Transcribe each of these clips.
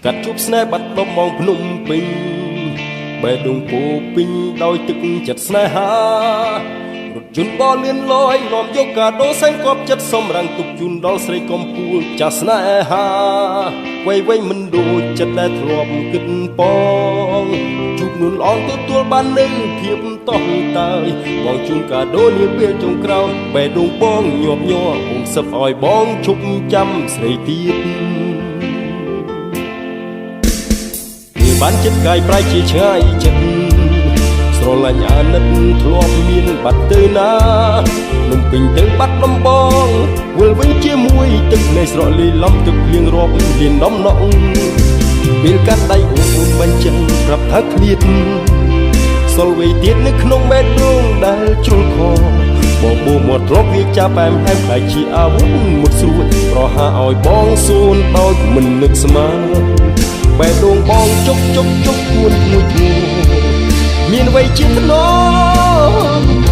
កាត់ជប់ស្នេហ៍បាត់ដុំមកភ្នំពេញបេះដូងពោពេញដោយទឹកចិត្តស្នេហារថយន្តបលឿនលយនាំយកកាដូសែងគប់ចិត្តសំរាំងទុកជូនដល់ស្រីកំពូលចាស់ស្នេហាវៃវៃមិនដូចចិត្តដែលធ្លាប់គិតបងជួបនួនល្អទទួលបាននៅភាពតោះតើយបងជូនកាដូនាពេលចុងក្រោយបេះដូងបងញាប់ញ័រអងសឹបឲ្យបងជប់ចាំស្រីទៀតបានចិត្តកាយប្រៃជាឆ្ងាយចិត្តស្រឡាញ់អាណិតធ្លាប់មានបាត់ទៅណានំពេញទៅបាត់ដំបងវិលវិញជាមួយទឹកនៃស្រក់លីឡំទឹកភ្លៀងរាប់លានដំណក់ពេលកាន់ដៃអូនបញ្ចឹងប្រាប់ថាឃ្លាតសល់វ័យទៀតនៅក្នុងបេះដូងដែលជ្រុលខបងបូមាត់ធ្លាប់វាចាប់បែមហែមខ្លាយជាអាវុធមុតស្រួតប្រហាឲ្យបងសួនដោយមិននឹកស្មានបេះដូងបងជុកគួនមួយធ្នូមានវ័យជាថ្នោ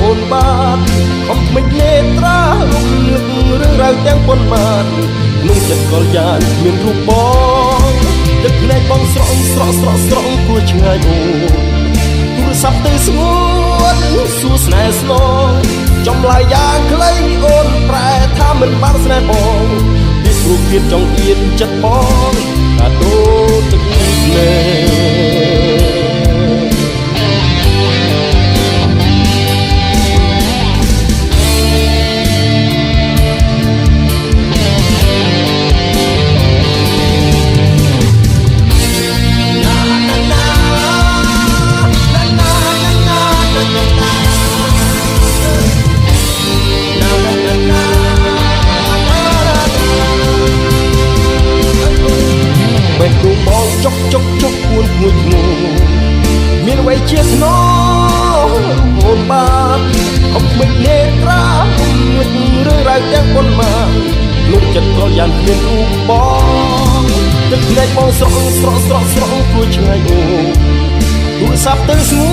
អូនបាទខំមិននេត្រារំលឹករឿងរ៉ាវទាំងប៉ុន្មានក្នុងចិត្តកលយ៉ាងមានរូបបងទឹកភ្នែកបងស្រង់ព្រោះឆ្ងាយអូនទូរស័ព្ទទៅស្ងួនសួរស្នេហ៍ស្នងចំឡាយយ៉ាងខ្លីអូនប្រែថាមិនបានស្នេហ៍បងពីព្រោះភាពចង់អៀនចិត្តបងកាដូទឹកភ្នែកចុកគួនមួយធ្នូមានវ័យជាធ្នោអូនបាទអុកមិននេត្រាមួយរឿងរ៉ាវទាំងប៉ុន្មានលោកចិត្តក៏យ៉ាងគ្មានរូបបងទឹកភ្នែកបងស្រង់ព្រោះឆ្ងាយអូនទូរស័ព្ទទៅស្ងួ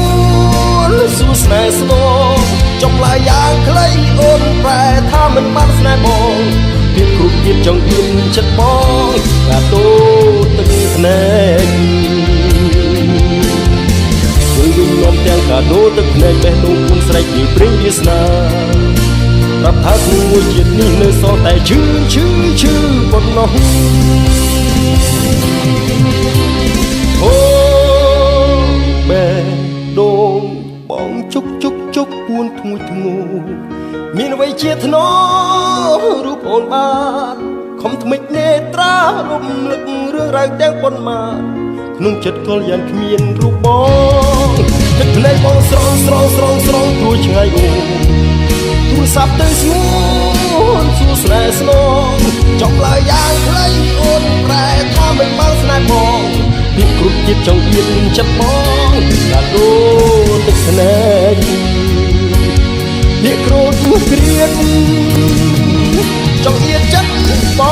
នសួរស្នេហ៍ស្នងចំឡាយយ៉ាងខ្លីអូនប្រែថាមិនបានស្នេហ៍បងភាពគ្រប់ទៀតចង់អៀនចិត្តបងកាដូទឹកភ្នែកជួយវិញនាំទាំងកាដូទឹកភ្នែកបេះដូងគុំស្រែកពីព្រេងវាសនាប្រាប់ថាមួយជាតិនេះនៅសល់តែឈឺប៉ុណ្ណោះអូបេះដូងបងជុកពួនធ្ងួយធ្ងោមានអ្វីជាធ្នោរូបអូនបានខំថ្មិចនេត្រារំលឹករឿងរ៉ាវទាំងប៉ុន្មានក្នុងចិត្តកលយ៉ាងគ្មានរូបបងទឹកភ្នែកបងស្រង់ព្រោះឆ្ងាយអូនទូរស័ព្ទទៅស្ងួនសួរស្នេហ៍ស្នងចំឡាយយ៉ាងខ្លីអូនប្រែថាមិនបានស្នេហ៍បងពីគ្រប់ទៀតចង់អៀនចិត្តបងកាដូទឹកភ្នែកនេះគ្រូទូគ្រៀតចង់អៀនចិត្តបង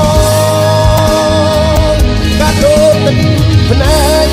កាដូទឹកភ្នែក